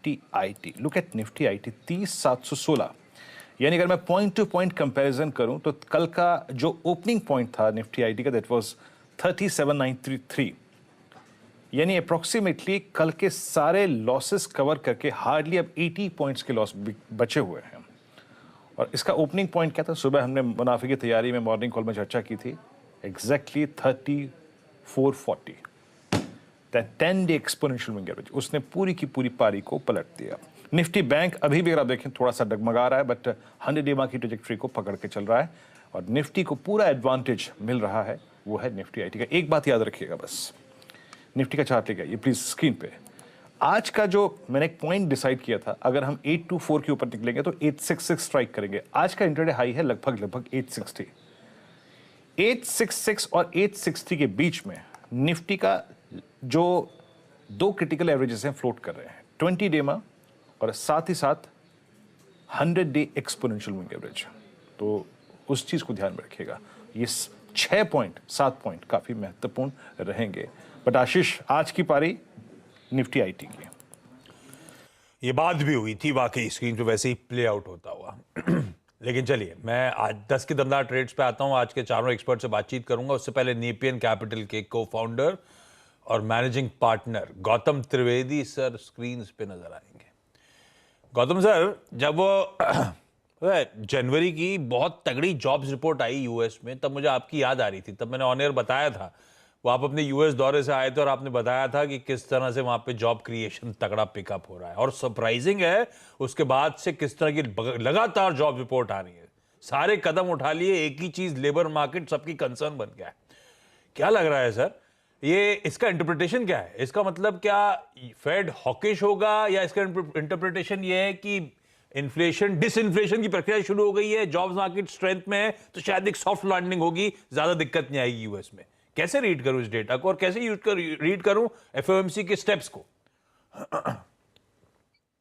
Nifty IT. Look at Nifty IT 30,716। यानी अगर मैं पॉइंट टू पॉइंट कंपैरिजन करूं तो कल का जो ओपनिंग पॉइंट था निफ्टी आईटी का दैट वाज 37,933। यानी अप्रॉक्सीमेटली कल के सारे लॉसेस कवर करके हार्डली अब 80 पॉइंट्स के लॉस बचे हुए हैं। और इसका ओपनिंग पॉइंट क्या था? सुबह हमने मुनाफे की तैयारी में मॉर्निंग कॉल में चर्चा की थी, exactly 3440। 10 day exponential moving average उसने पूरी की पूरी पारी को पलट दिया। निफ्टी बैंक अभी भी अगर आप देखें थोड़ा सा डगमगा रहा है, बट 100 EMA की ट्रेजेक्टरी को पकड़ के चल रहा है और निफ्टी को पूरा एडवांटेज मिल रहा है, वो है निफ्टी आईटी का। एक बात याद रखिएगा बस, निफ्टी का चार्ट लेके आइए प्लीज स्क्रीन पे। आज का जो मैंने एक पॉइंट डिसाइड किया था, अगर हम 824 के ऊपर निकलेंगे तो 866 स्ट्राइक करेंगे। आज का इंट्राडे हाई है लगभग 860। 866 और 860 के बीच में निफ्टी का जो दो क्रिटिकल एवरेजेस हैं फ्लोट कर रहे हैं, 20 डेमा और साथ ही साथ 100 डे एक्सपोनेंशियल मूविंग एवरेज। तो उस चीज को ध्यान में रखिएगा। ये 6 पॉइंट 7 पॉइंट काफी महत्वपूर्ण रहेंगे। बट आशीष, आज की पारी निफ्टी आईटी की। ये बात भी हुई थी वाकई, स्क्रीन पे वैसे ही प्ले आउट होता हुआ। लेकिन चलिए, मैं आज 10 के दमदार ट्रेड्स पे आता हूं। आज के चारों एक्सपर्ट से बातचीत करूंगा। उससे पहले नेपियन कैपिटल के को फाउंडर और managing partner Gautam Trivedi sir screen पे नजर आएंगे। गौतम सर, जब वो जनवरी की बहुत तगड़ी जॉब्स रिपोर्ट आई यूएस में, तब मुझे आपकी याद आ रही थी। तब मैंने ऑन एयर बताया था, वो आप अपने यूएस दौरे से आए थे और आपने बताया था कि किस तरह से वहां पे जॉब क्रिएशन तगड़ा पिकअप हो रहा है। और सरप्राइजिंग है, उसके बाद से किस तरह की लगातार जॉब रिपोर्ट आ रही है। सारे कदम उठा लिए, एक ही चीज लेबर मार्केट सबकी कंसर्न बन गया है। क्या लग रहा है सर, ये इसका इंटरप्रिटेशन क्या है? इसका मतलब क्या फेड हॉकिश होगा, या इसका इंटरप्रिटेशन ये है कि इन्फ्लेशन डिसइन्फ्लेशन की प्रक्रिया शुरू हो गई है, जॉब्स मार्केट स्ट्रेंथ में है, तो शायद एक सॉफ्ट लैंडिंग होगी, ज्यादा दिक्कत नहीं आएगी यूएस में? कैसे रीड करूं इस डेटा को और कैसे रीड करूं एफओएमसी के स्टेप्स को?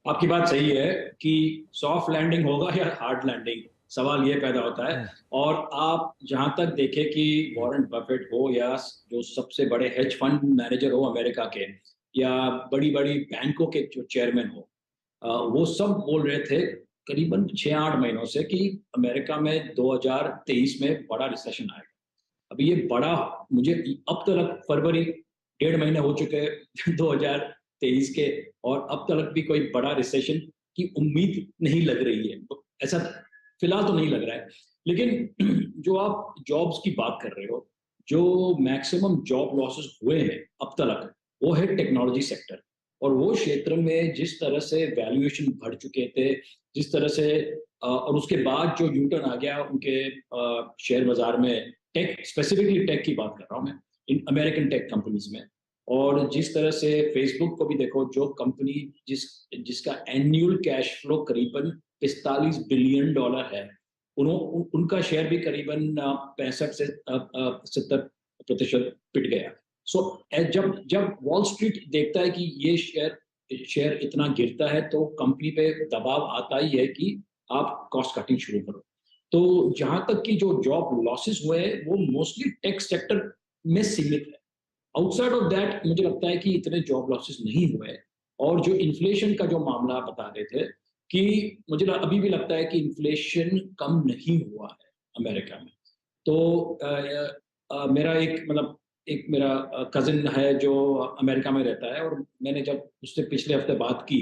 आपकी बात सही है कि सॉफ्ट लैंडिंग होगा या हार्ड लैंडिंग, सवाल ये पैदा होता है। और आप जहां तक देखें कि वॉरेन बफेट हो या जो सबसे बड़े हेज फंड मैनेजर हो अमेरिका के, या बड़ी बड़ी बैंकों के जो चेयरमैन हो, वो सब बोल रहे थे करीबन 6-8 महीनों से कि अमेरिका में 2023 में बड़ा रिसेशन आएगा। अभी ये बड़ा, मुझे अब तक फरवरी 1.5 महीने हो चुके हैं 2023 के, और अब तक भी कोई बड़ा रिसेशन की उम्मीद नहीं लग रही है। ऐसा फिलहाल तो नहीं लग रहा है। लेकिन जो आप जॉब्स की बात कर रहे हो, जो मैक्सिमम जॉब लॉसेस हुए हैं अब तक, वो है टेक्नोलॉजी सेक्टर। और वो क्षेत्र में जिस तरह से वैल्यूएशन बढ़ चुके थे, जिस तरह से और उसके बाद जो यूटर्न आ गया उनके शेयर बाजार में, टेक स्पेसिफिकली टेक की बात कर रहा हूँ मैं, इन अमेरिकन टेक कंपनीज में। और जिस तरह से फेसबुक को भी देखो, जो कंपनी जिसका एनुअल कैश फ्लो करीबन $45 बिलियन है, उनका शेयर भी करीबन 65 से 70% पिट गया। सो जब वॉल स्ट्रीट देखता है कि ये शेयर इतना गिरता है, तो कंपनी पे दबाव आता ही है कि आप कॉस्ट कटिंग शुरू करो। तो जहां तक कि जो जॉब लॉसेस हुए हैं, वो मोस्टली टेक सेक्टर में सीमित है। आउटसाइड ऑफ दैट मुझे लगता है कि इतने जॉब लॉसेस नहीं हुए। और जो इन्फ्लेशन का जो मामला बता रहे थे, कि मुझे अभी भी लगता है कि इन्फ्लेशन कम नहीं हुआ है अमेरिका में। तो मेरा एक मेरा कजिन है जो अमेरिका में रहता है, और मैंने जब उससे पिछले हफ्ते बात की,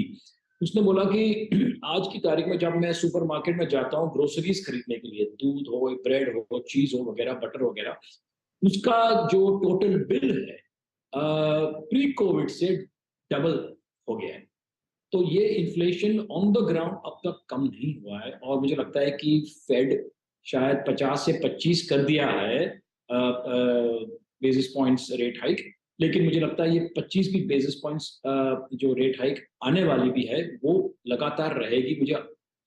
उसने बोला कि आज की तारीख में जब मैं सुपरमार्केट में जाता हूँ ग्रोसरीज खरीदने के लिए, दूध हो, ब्रेड हो, चीज हो वगैरह, बटर वगैरह, उसका जो टोटल बिल है प्री कोविड से डबल हो गया है। तो ये इन्फ्लेशन ऑन द ग्राउंड अब तक कम नहीं हुआ है। और मुझे लगता है कि फेड शायद 50 से 25 कर दिया है बेसिस पॉइंट्स रेट हाइक, लेकिन मुझे लगता है ये 25 भी बेसिस पॉइंट्स जो रेट हाइक आने वाली भी है, वो लगातार रहेगी।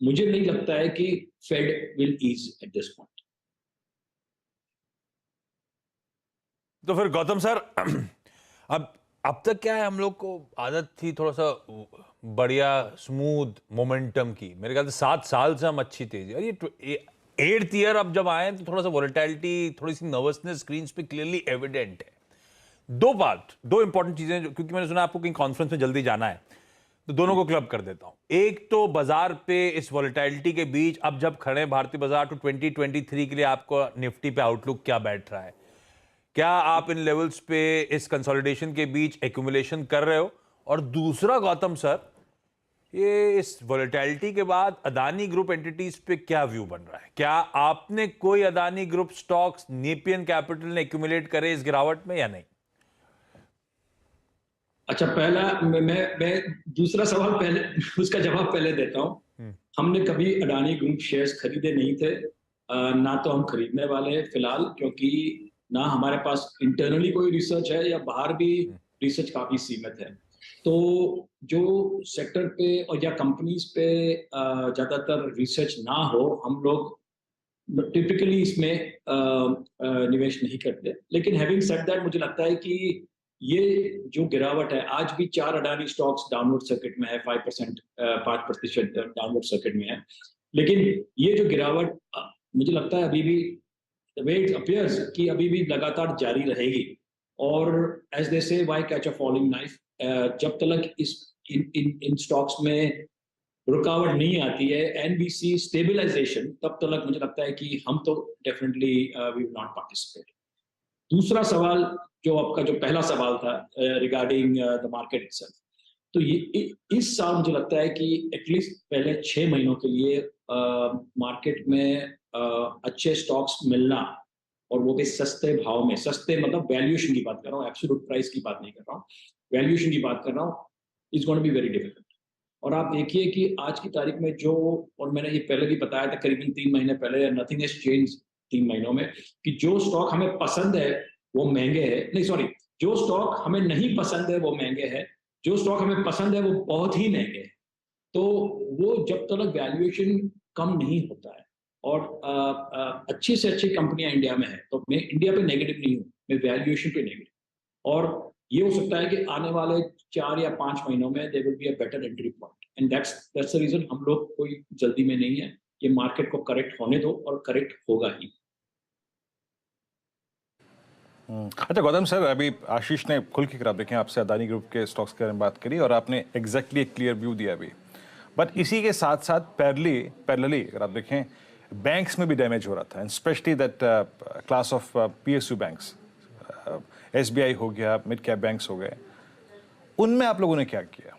मुझे नहीं लगता है कि Fed will ease at this point. तो फिर गौतम सर, अब तक क्या है, हम लोग को आदत थी थोड़ा सा बढ़िया स्मूथ मोमेंटम की। मेरे ख्याल से 7 साल से हम अच्छी तेजी, और ये 8th ईयर अब जब आए तो थोड़ा सा वॉलेटिलिटी, थोड़ी सी नर्वसनेस स्क्रीन पे क्लियरली एविडेंट है। दो इंपॉर्टेंट चीजें, क्योंकि मैंने सुना आपको कहीं कॉन्फ्रेंस में जल्दी जाना है। तो दोनों को क्लब कर देता हूं। एक तो बाजार पे इस वॉलेटिलिटी के बीच अब जब खड़े हैं भारतीय बाजार, तो 2023 के लिए आपको निफ्टी पे आउटलुक क्या बैठ रहा है? क्या आप इन लेवल्स पे इस कंसोलिडेशन के बीच एक्यूमुलेशन कर रहे हो? और दूसरा गौतम सर, ये इस वॉलेटिलिटी के बाद अदानी ग्रुप एंटिटीज पे क्या व्यू बन रहा है? क्या आपने कोई Adani group stocks Nepean capital ने एक्यूमुलेट करे इस गिरावट में या नहीं? अच्छा, पहला मैं दूसरा सवाल पहले उसका जवाब पहले देता हूँ। हमने कभी अडानी ग्रुप शेयर्स खरीदे नहीं थे, ना तो हम खरीदने वाले हैं फिलहाल, क्योंकि ना हमारे पास इंटरनली कोई रिसर्च है या बाहर भी रिसर्च काफी सीमित है। तो जो सेक्टर पे और या कंपनीज पे ज्यादातर रिसर्च ना हो, हम लोग टिपिकली इसमें निवेश नहीं करते। लेकिन हैविंग सेड दैट, मुझे लगता है कि ये जो गिरावट है, आज भी 4 अडानी स्टॉक्स डाउनवर्ड सर्किट में है, 5% डाउनवर्ड सर्किट में है। लेकिन ये जो गिरावट मुझे लगता है अभी भी द वे इट अपीयर्स कि अभी भी लगातार जारी रहेगी। और एज दे से why catch a falling knife, जब तक इन स्टॉक्स में रुकावट नहीं आती है, एनबीसी स्टेबलाइजेशन, तब तक मुझे लगता है कि हम तो definitely we will not participate. दूसरा सवाल, जो आपका जो पहला सवाल था रिगार्डिंग द मार्केट इटसेल्फ, तो ये इस साल मुझे लगता है कि एटलीस्ट पहले 6 महीनों के लिए मार्केट में अच्छे स्टॉक्स मिलना, और वो भी सस्ते भाव में, सस्ते मतलब वैल्यूएशन की बात कर रहा हूँ, एब्सोल्यूट प्राइस की बात नहीं कर रहा हूँ, वैल्यूएशन की बात कर रहा हूँ, is going to be very difficult. और आप देखिए कि आज की तारीख में जो, और मैंने ये पहले भी बताया था करीबन 3 महीने पहले, नथिंग हैज चेंज 3 महीनों में, कि जो स्टॉक हमें पसंद है वो महंगे है, नहीं सॉरी, जो स्टॉक हमें नहीं पसंद है वो महंगे है, जो स्टॉक हमें पसंद है वो बहुत ही महंगे है। तो वो जब तक वैल्यूएशन कम नहीं होता है, और अच्छी से अच्छी कंपनियां इंडिया में है, तो मैं इंडिया पे नेगेटिव नहीं हूँ, मैं वैल्यूएशन पे नेगेटिव। और ये हो सकता है कि आने वाले 4 या 5 महीनों में there will be a better entry point, and that's the reason हम लोग कोई जल्दी में नहीं है, ये मार्केट को करेक्ट होने दो, और करेक्ट होगा ही। अच्छा गौतम सर, अभी आशीष ने खुल के आप देखें आपसे अदानी ग्रुप के स्टॉक्स के बारे में बात करी और आपने एग्जैक्टली एक क्लियर व्यू दिया अभी, बट इसी के साथ साथ पैरेलली अगर आप देखें बैंक्स में भी डैमेज हो रहा था, and specially that class of PSU banks, SBI हो गया, मिड कैप बैंक्स हो गए, उनमें आप लोगों ने क्या किया?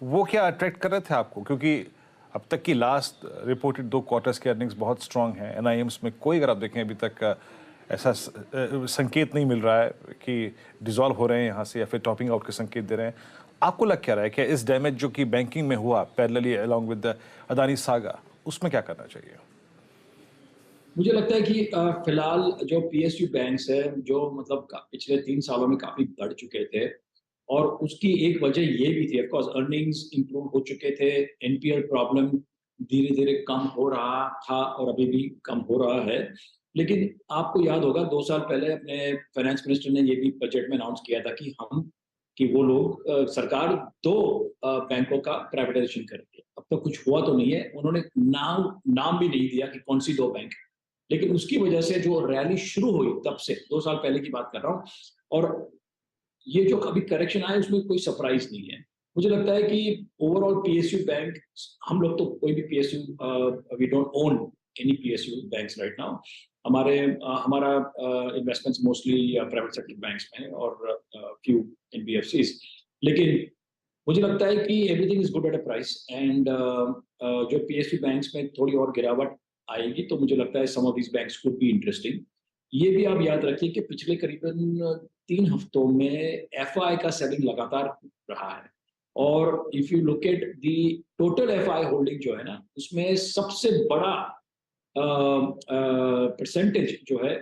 वो क्या अट्रैक्ट कर रहे थे आपको? क्योंकि अब तक की लास्ट रिपोर्टेड 2 क्वार्टर्स के अर्निंग्स बहुत स्ट्रांग हैं, एनआईएम्स में कोई अगर आप देखें अभी तक ऐसा संकेत नहीं मिल रहा है कि डिसॉल्व हो रहे हैं यहाँ से या फिर टॉपिंग आउट के संकेत दे रहे हैं। आपको लग क्या रहा है कि इस डैमेज जो कि बैंकिंग में हुआ parallelly along with the Adani saga, उसमें क्या करना चाहिए? मुझे लगता है कि फिलहाल जो पीएसयू बैंक्स है, जो मतलब पिछले 3 सालों में काफी बढ़ चुके थे, और उसकी एक वजह ये भी थी, ऑफ कोर्स अर्निंग्स इंप्रूव हो चुके थे, एनपीएल प्रॉब्लम धीरे धीरे कम हो रहा था और अभी भी कम हो रहा है। लेकिन आपको याद होगा 2 साल पहले अपने फाइनेंस मिनिस्टर ने ये भी बजट में अनाउंस किया था कि वो लोग सरकार 2 बैंकों का प्राइवेटाइजेशन करेंगे। अब तो कुछ हुआ तो नहीं है, उन्होंने नाम भी नहीं दिया कि कौन सी 2 बैंक, लेकिन उसकी वजह से जो रैली शुरू हुई, तब से 2 साल पहले की बात कर रहा हूँ, और ये जो अभी करेक्शन आया उसमें कोई सरप्राइज नहीं है। मुझे लगता है कि ओवरऑल पीएसयू बैंक, हम लोग तो कोई भी PSU, we don't own any PSU banks right now. हमारा investments mostly private sector banks में और फ्यू एनबीएफसीज। लेकिन मुझे लगता है कि everything is good at a price, and जो पीएसयू बैंक्स में थोड़ी और गिरावट आएगी, तो मुझे लगता है some of these banks could be interesting. ये भी आप याद रखिए कि पिछले करीबन 3 हफ्तों में एफआई का सेलिंग लगातार रहा है, और if you look at the total FI holding जो है ना, उसमें सबसे बड़ा परसेंटेज जो है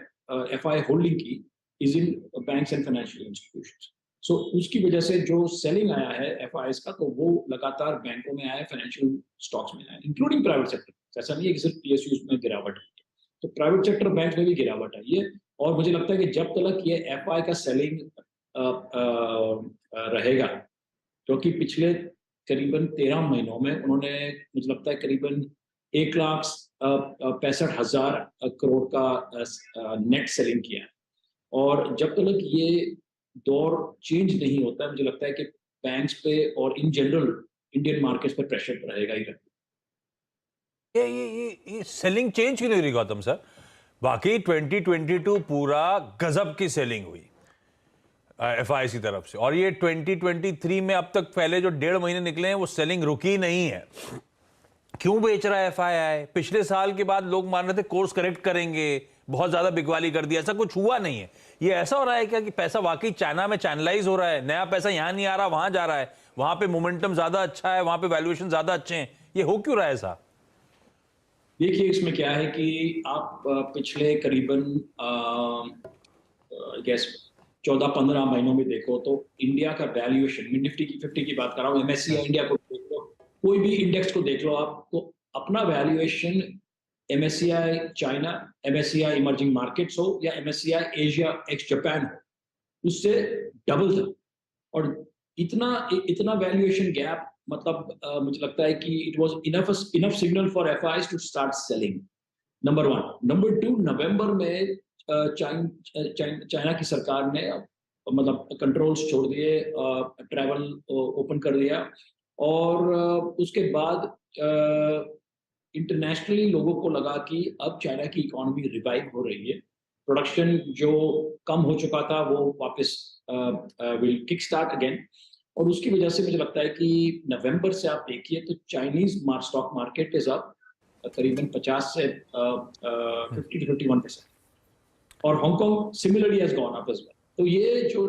एफआई होल्डिंग की is in banks and financial institutions. So उसकी वजह से जो सेलिंग आया है एफआईएस का, तो वो लगातार बैंकों में आया है, फाइनेंशियल स्टॉक्स में आया है, इंक्लूडिंग प्राइवेट सेक्टर। ऐसा नहीं है कि सिर्फ पीएसयू में गिरावट है, तो प्राइवेट सेक्टर बैंक में भी गिरावट आई है। और मुझे लगता है कि जब तक ये एफआई का सेलिंग रहेगा, क्योंकि पिछले करीबन 13 महीनों में उन्होंने, मुझे लगता है करीबन 1,65,000 करोड़ का नेट सेलिंग किया है, और जब तक ये दौर चेंज नहीं होता है, मुझे लगता है कि बैंक्स पे और इन जनरल इंडियन मार्केट्स पे प्रेशर रहेगा ही रहेगा। ये सेलिंग चेंज क्यों नहीं रही गौतम सर? बाकी 2022 पूरा गजब की सेलिंग हुई एफआई की तरफ से, और ये 2023 में अब तक पहले जो 1.5 महीने निकले हैं वो सेलिंग रुकी नहीं है। क्यों बेच रहा है एफआई? पिछले साल के बाद लोग मान रहे थे कोर्स करेक्ट करेंगे, बहुत ज्यादा बिकवाली कर दिया, ऐसा कुछ हुआ नहीं है। ये ऐसा हो रहा है क्या कि पैसा वाकई चाइना में चैनलाइज हो रहा है, नया पैसा यहां नहीं आ रहा वहां जा रहा है, वहां पे मोमेंटम ज्यादा अच्छा है, वहां पे वैल्यूएशन ज्यादा अच्छे हैं? ये हो क्यों रहा है ऐसा? देखिए इसमें क्या है कि आप पिछले करीबन गैस 14-15 महीनों में देखो तो इंडिया का वैल्यूएशन, निफ्टी की 50 की बात कर रहा हूँ, एमएससीआई इंडिया को देख लो, कोई भी इंडेक्स को देख लो, आपको अपना valuation MSCI China, MSCI emerging markets हो या एमएससीआई एशिया एक्स जापान हो, उससे डबल था। और इतना इतना वैल्यूएशन गैप, मतलब मुझे लगता है कि it was enough signal for FIIs to start selling, number 1। Number 2, November में चाइना की सरकार ने मतलब कंट्रोल्स छोड़ दिए, ट्रैवल ओपन कर दिया, और उसके बाद इंटरनेशनली लोगों को लगा कि अब चाइना की इकोनॉमी रिवाइव हो रही है, प्रोडक्शन जो कम हो चुका था वो वापस विल किक स्टार्ट अगेन। और उसकी वजह से मुझे लगता है कि नवंबर से आप देखिए तो Chinese stock market is up करीबन 50 से 50 to 51%, और Hong Kong similarly has gone up as well. तो ये जो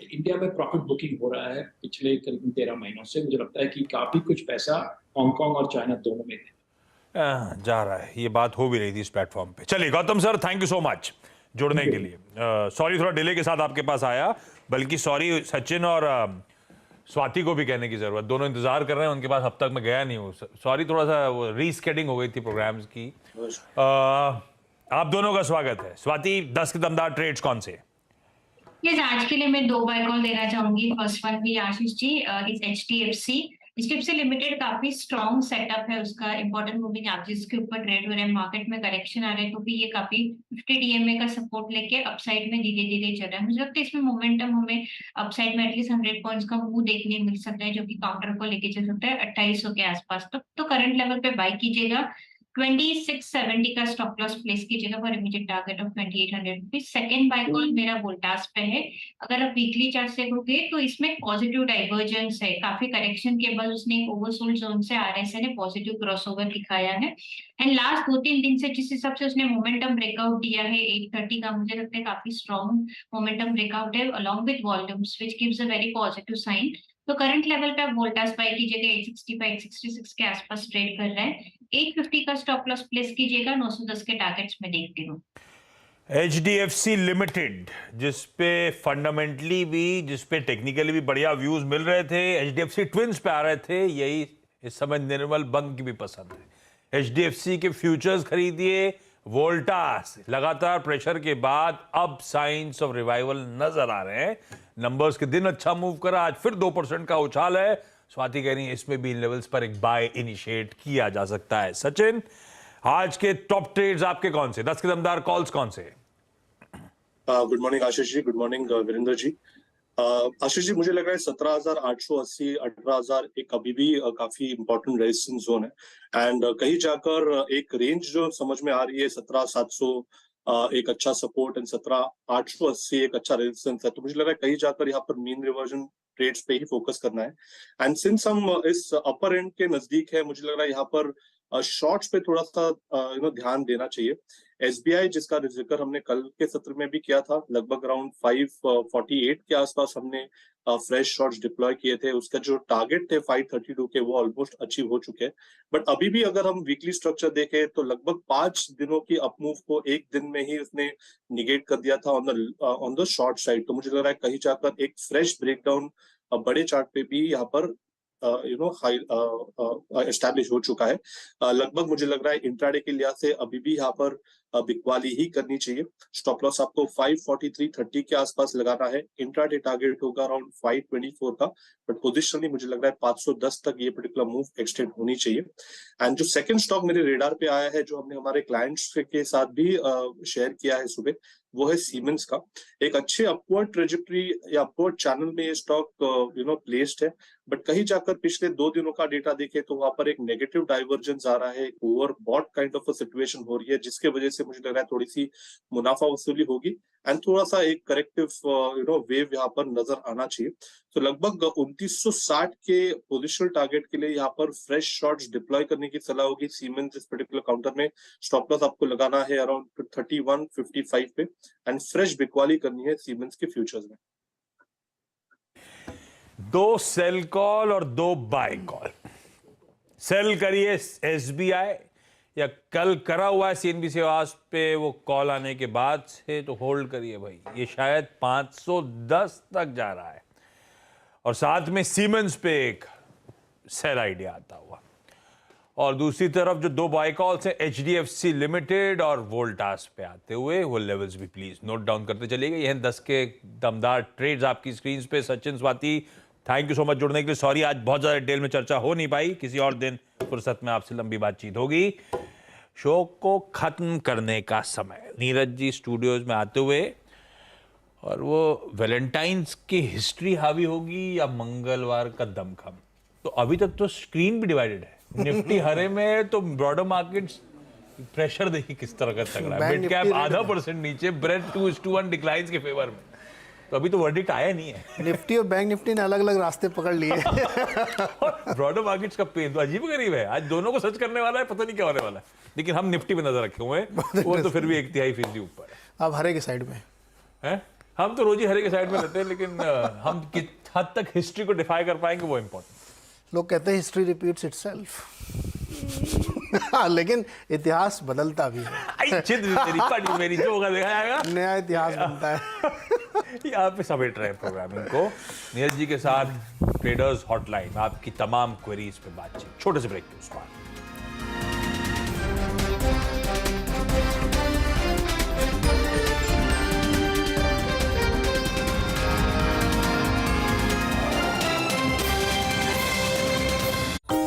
इंडिया में प्रॉफिट बुकिंग हो रहा है पिछले करीबन 13 महीनों से, मुझे लगता है कि काफी कुछ पैसा हांगकांग और चाइना दोनों में जा रहा है। ये बात हो भी रही थी इस प्लेटफॉर्म पे। चलिए Gautam sir, thank you so much जुड़ने के लिए। सॉरी थोड़ा डिले के साथ आपके पास आया, बल्कि सॉरी सचिन और स्वाति को भी कहने की जरूरत, दोनों इंतजार कर रहे हैं, उनके पास अब तक मैं गया नहीं हूँ। सॉरी, थोड़ा सा वो रीस्केडिंग हो गई थी प्रोग्राम्स की। आप दोनों का स्वागत है। स्वाति, 10 के दमदार ट्रेड्स कौन से? यस, आज के लिए मैं 2 बाय कॉल देना चाहूंगी। फर्स्ट वन भी Ashish ji, is HDFC limited. काफी स्ट्रॉन्ग सेटअप है उसका, इंपॉर्टेंट मूविंग एवरेजेस के ऊपर ट्रेड हो रहे हैं, मार्केट में करेक्शन आ रहे हैं तो भी ये काफी 50 डीएमए का सपोर्ट लेके अपसाइड में धीरे धीरे चल रहा है। मुझे लगता है इसमें मोमेंटम हमें अपसाइड में एटलीस्ट 100 पॉइंट्स का मूव देखने मिल सकता है, जो कि काउंटर को लेके चल सकता है 2800 के आसपास तक। तो करंट लेवल पे बाय कीजिएगा। 2670 का स्टॉप लॉस प्लेस कीजिएगा for immediate target of 2800 rupees. Second by call मेरा वोल्टास पे है। अगर आप वीकली चार्ट से देखोगे तो इसमें पॉजिटिव डाइवर्जेंस है, काफी करेक्शन के बाद उसने एक ओवरसोल्ड जोन से आरएसआई ने पॉजिटिव क्रॉसओवर दिखाया है। एंड लास्ट 2-3 दिन से जिस हिसाब से उसने मोमेंटम ब्रेकआउट दिया है 830 का, मुझे लगता है काफी स्ट्रॉन्ग मोमेंटम ब्रेकआउट है along with volumes, which gives a very positive sign. तो करंट लेवल पे आप वोल्टास बाय कीजिएगा, 865-866 के आसपास ट्रेड कर रहा है। 850 का स्टॉप लॉस प्लेस कीजिएगा। 910 के टारगेट्स में देखती हूँ। एचडीएफसी लिमिटेड, जिसपे फंडामेंटली भी, जिसपे टेक्निकली भी बढ़िया व्यूज मिल रहे थे, एचडीएफसी ट्विंस पे आ रहे थे, यही इस समय निर्मल बंग की भी पसंद है। एचडीएफसी के फ्यूचर्स खरीदिए। वोल्टास लगातार प्रेशर के बाद अब साइंस ऑफ रिवाइवल नजर आ रहे हैं। नंबर्स के दिन अच्छा मूव करा, आज फिर 2% का उछाल है। स्वाति कह रही है इसमें भी इन लेवल्स पर एक बाय इनिशिएट किया जा सकता है। सचिन, आज के टॉप ट्रेड्स आपके कौन से? 10 के दमदार कॉल्स कौन से? Good morning Ashish ji, good morning Virendra ji. Ashish ji, मुझे लग रहा है 17,880, 18,000 एक अभी भी काफी इंपॉर्टेंट रेजिस्टेंस जोन है, एंड कहीं जाकर एक रेंज जो समझ में आ रही है 17,700 एक अच्छा सपोर्ट एंड 17,880 एक अच्छा रेजिस्टेंस है। तो मुझे लग रहा है कहीं जाकर यहाँ पर मीन रिवर्जन ट्रेड्स पे ही फोकस करना है। एंड सिंस हम इस अपर एंड के नजदीक है, मुझे लग रहा है यहाँ पर शॉर्ट्स पे थोड़ा सा ध्यान देना चाहिए। एसबीआई, जिसका जिक्र हमने कल के सत्र में भी किया था, लगभग अराउंड 548 के आसपास हमने फ्रेश शॉर्ट्स डिप्लॉय किए थे। उसका जो टारगेट थे 532 के, वो ऑलमोस्ट अचीव हो चुके हैं। बट अभी भी अगर हम वीकली स्ट्रक्चर देखें तो लगभग 5 दिनों की अपमूव को एक दिन में ही उसने निगेट कर दिया था ऑन द शॉर्ट साइड। तो मुझे लग रहा है कहीं जाकर एक फ्रेश ब्रेकडाउन बड़े चार्ट पे भी यहाँ पर एस्टैब्लिश हो चुका है। लगभग मुझे लग रहा है इंट्राडे के लिहाज से अभी भी यहाँ पर बिकवाली ही करनी चाहिए। स्टॉप लॉस आपको 543.30 के आसपास लगाना है। इंट्राडे टारगेट होगा अराउंड 524 का, बट पोजिशनली मुझे लग रहा है 510 तक ये पर्टिकुलर मूव एक्सटेंड होनी चाहिए। एंड जो सेकंड स्टॉक मेरे रेडार पे आया है, जो हमने हमारे क्लाइंट्स के साथ भी शेयर किया है सुबह, वो है सीमेंस का। एक अच्छे अपवर्ड ट्रेजेक्टरी या अपवर्ड चैनल में ये स्टॉक प्लेस्ड है, बट कहीं जाकर पिछले 2 दिनों का डेटा देखे तो वहां पर एक नेगेटिव डाइवर्जेंस आ रहा है, overbought kind of a situation हो रही है, जिसके वजह से मुझे लग रहा है थोड़ी सी मुनाफा वसूली होगी एंड थोड़ा सा एक करेक्टिव वेव यहाँ पर नजर आना चाहिए। तो लगभग 2960 के पोजिशनल टारगेट के लिए यहाँ पर फ्रेश शॉट्स डिप्लॉय करने की सलाह होगी। सीमेंस इस पर्टिकुलर काउंटर में स्टॉप लॉस आपको लगाना है अराउंड 3155 पे एंड फ्रेश बिकवाली करनी है सीमेंस के फ्यूचर्स में। 2 सेल कॉल और 2 बाय कॉल। सेल करिए एसबीआई, या कल करा हुआ है सीएनबीसी आवाज पे वो कॉल आने के बाद से, तो होल्ड करिए भाई, ये शायद 510 तक जा रहा है। और साथ में सीमेंस पे एक सेल आइडिया आता हुआ, और दूसरी तरफ जो 2 बाय कॉल्स हैं एचडीएफसी लिमिटेड और वोल्टास पे आते हुए, वो लेवल्स भी प्लीज नोट डाउन करते चलिएगा। ये हैं 10 के दमदार ट्रेड्स आपकी स्क्रीन पे। Sachin Swati, thank you so much जुड़ने के लिए। सॉरी आज बहुत ज्यादा डिटेल में चर्चा हो नहीं पाई, किसी और दिन फुर्सत में आपसे लंबी बातचीत होगी। शो को खत्म करने का समय, नीरज जी स्टूडियोज में आते हुए, और वो वैलेंटाइंस की हिस्ट्री हावी होगी या मंगलवार का दमखम। तो अभी तक तो स्क्रीन भी डिवाइडेड है, निफ्टी हरे में, तो ब्रॉडर मार्केट्स प्रेशर देखिए किस तरह का तगड़ा है। मिड कैप आधा % नीचे, ब्रेड 2:1 डिक्लाइंस के फेवर में। तो अभी तो वर्डिक्ट आया नहीं है। निफ्टी और बैंक निफ्टी ने अलग अलग रास्ते पकड़ लिए। ब्रॉडर मार्केट्स का पेन तो अजीब गरीब है, आज दोनों को सच करने वाला है, पता नहीं क्या होने वाला है। लेकिन हम निफ्टी पे नजर रखे हुए हैं, वो तो फिर भी 1/3% ऊपर है। अब हरे के साइड में हैं? हम तो रोज ही हरे के साइड में रहते हैं, लेकिन हम किस हद तक हिस्ट्री को डिफाई कर पाएंगे वो इंपॉर्टेंट। लोग कहते हैं हिस्ट्री रिपीट्स इटसेल्फ। लेकिन इतिहास बदलता भी है। मेरी जो होगा देखा जाएगा, नया इतिहास बनता है। यहाँ पे समेट रहे प्रोग्रामिंग को नीरज जी के साथ। ट्रेडर्स हॉटलाइन, आपकी तमाम क्वेरीज पे बातचीत। छोटे से ब्रेक के उस पर